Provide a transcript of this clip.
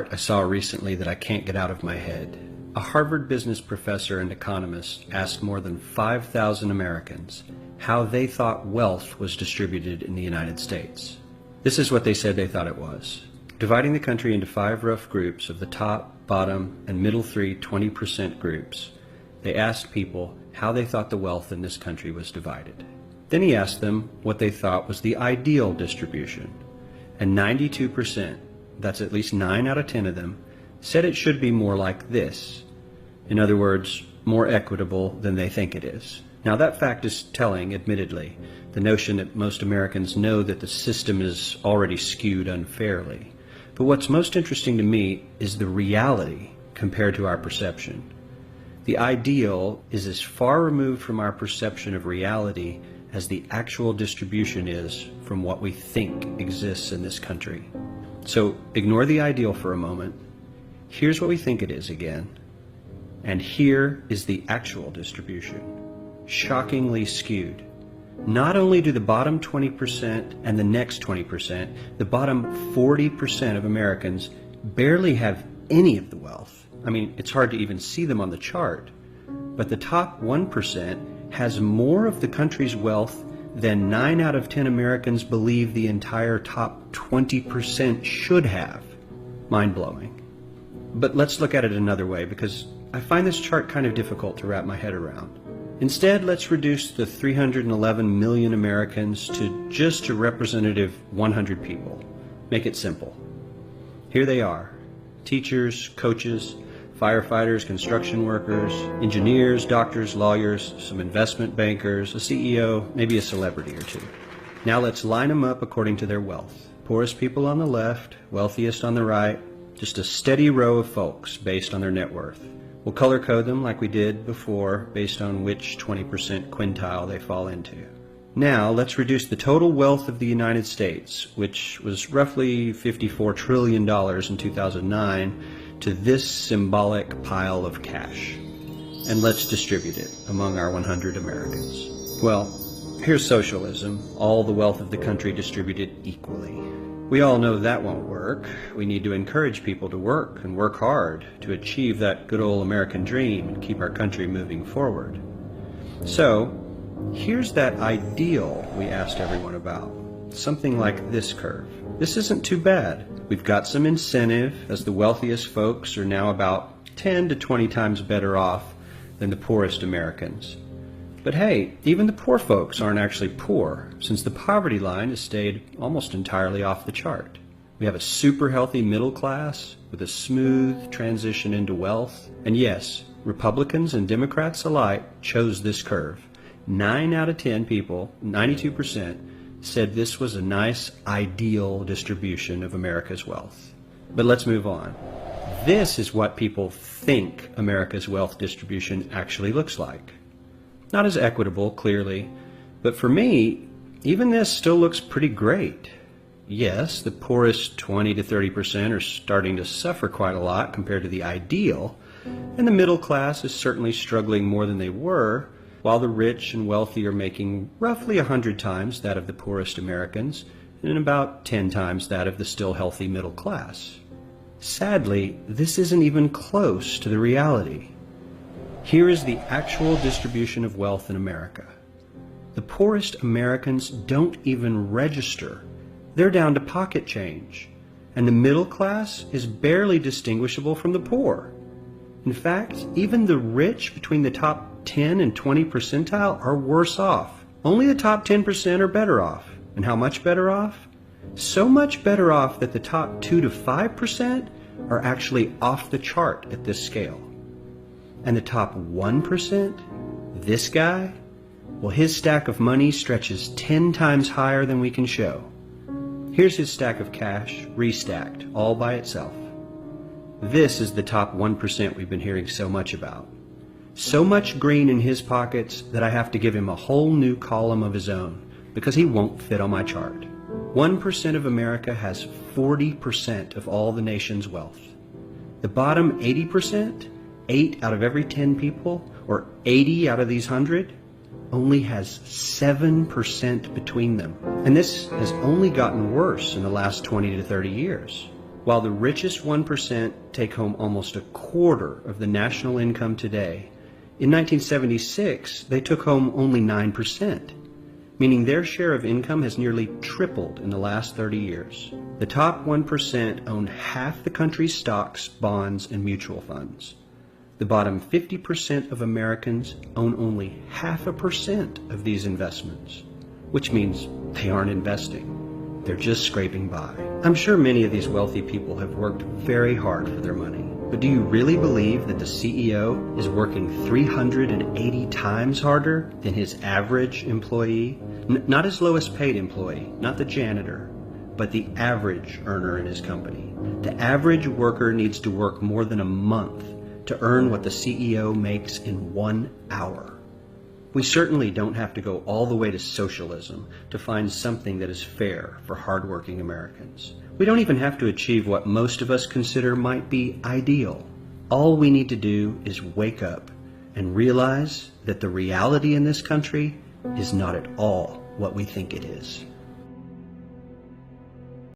chart I saw recently that I can't get out of my head. A Harvard business professor and economist asked more than 5,000 Americans how they thought wealth was distributed in the United States. This is what they said they thought it was. Dividing the country into 5 rough groups of the top, bottom, and middle 3 20% groups, they asked people how they thought the wealth in this country was divided. Then he asked them what they thought was the ideal distribution. And 92%, that's at least 9 out of 10 of them, said it should be more like this. In other words, more equitable than they think it is. Now that fact is telling, admittedly, the notion that most Americans know that the system is already skewed unfairly. But what's most interesting to me is the reality compared to our perception. The ideal is as far removed from our perception of reality as the actual distribution is from what we think exists in this country. So ignore the ideal for a moment. Here's what we think it is again. And here is the actual distribution. Shockingly skewed. Not only do the bottom 20% and the next 20%, the bottom 40% of Americans barely have any of the wealth. I mean, it's hard to even see them on the chart. But the top 1% has more of the country's wealth than 9 out of 10 Americans believe the entire top 20% should have. Mind-blowing. But let's look at it another way, because I find this chart kind of difficult to wrap my head around. Instead, let's reduce the 311 million Americans to just a representative 100 people. Make it simple. Here they are: teachers, coaches, firefighters, construction workers, engineers, doctors, lawyers, some investment bankers, a CEO, maybe a celebrity or two. Now let's line them up according to their wealth. Poorest people on the left, wealthiest on the right, just a steady row of folks based on their net worth. We'll color code them like we did before based on which 20% quintile they fall into. Now let's reduce the total wealth of the United States, which was roughly $54 trillion in 2009, to this symbolic pile of cash. And let's distribute it among our 100 Americans. Well, here's socialism, all the wealth of the country distributed equally. We all know that won't work. We need to encourage people to work and work hard to achieve that good old American dream and keep our country moving forward. So, here's that ideal we asked everyone about. Something like this curve. This isn't too bad. We've got some incentive, as the wealthiest folks are now about 10 to 20 times better off than the poorest Americans. But hey, even the poor folks aren't actually poor, since the poverty line has stayed almost entirely off the chart. We have a super healthy middle class with a smooth transition into wealth. And yes, Republicans and Democrats alike chose this curve. 9 out of 10 people, 92%, said this was a nice, ideal distribution of America's wealth. But let's move on. This is what people think America's wealth distribution actually looks like. Not as equitable, clearly, but for me, even this still looks pretty great. Yes, the poorest 20 to 30% are starting to suffer quite a lot compared to the ideal, and the middle class is certainly struggling more than they were, while the rich and wealthy are making roughly 100 times that of the poorest Americans, and about 10 times that of the still healthy middle class. Sadly, this isn't even close to the reality. Here is the actual distribution of wealth in America. The poorest Americans don't even register. They're down to pocket change. And the middle class is barely distinguishable from the poor. In fact, even the rich between the top 10 and 20 percentile are worse off. Only the top 10% are better off. And how much better off? So much better off that the top 2 to 5% are actually off the chart at this scale. And the top 1%, this guy, well, his stack of money stretches 10 times higher than we can show. Here's his stack of cash, restacked, all by itself. This is the top 1% we've been hearing so much about. So much green in his pockets that I have to give him a whole new column of his own, because he won't fit on my chart. 1% of America has 40% of all the nation's wealth. The bottom 80%, 8 out of every 10 people, or 80 out of these 100, only has 7% between them. And this has only gotten worse in the last 20 to 30 years. While the richest 1% take home almost a quarter of the national income today, in 1976 they took home only 9%, meaning their share of income has nearly tripled in the last 30 years. The top 1% own half the country's stocks, bonds, and mutual funds. The bottom 50% of Americans own only 0.5% of these investments, which means they aren't investing. They're just scraping by. I'm sure many of these wealthy people have worked very hard for their money, but do you really believe that the CEO is working 380 times harder than his average employee? Not his lowest paid employee, not the janitor, but the average earner in his company. The average worker needs to work more than a month to earn what the CEO makes in 1 hour. We certainly don't have to go all the way to socialism to find something that is fair for hardworking Americans. We don't even have to achieve what most of us consider might be ideal. All we need to do is wake up and realize that the reality in this country is not at all what we think it is.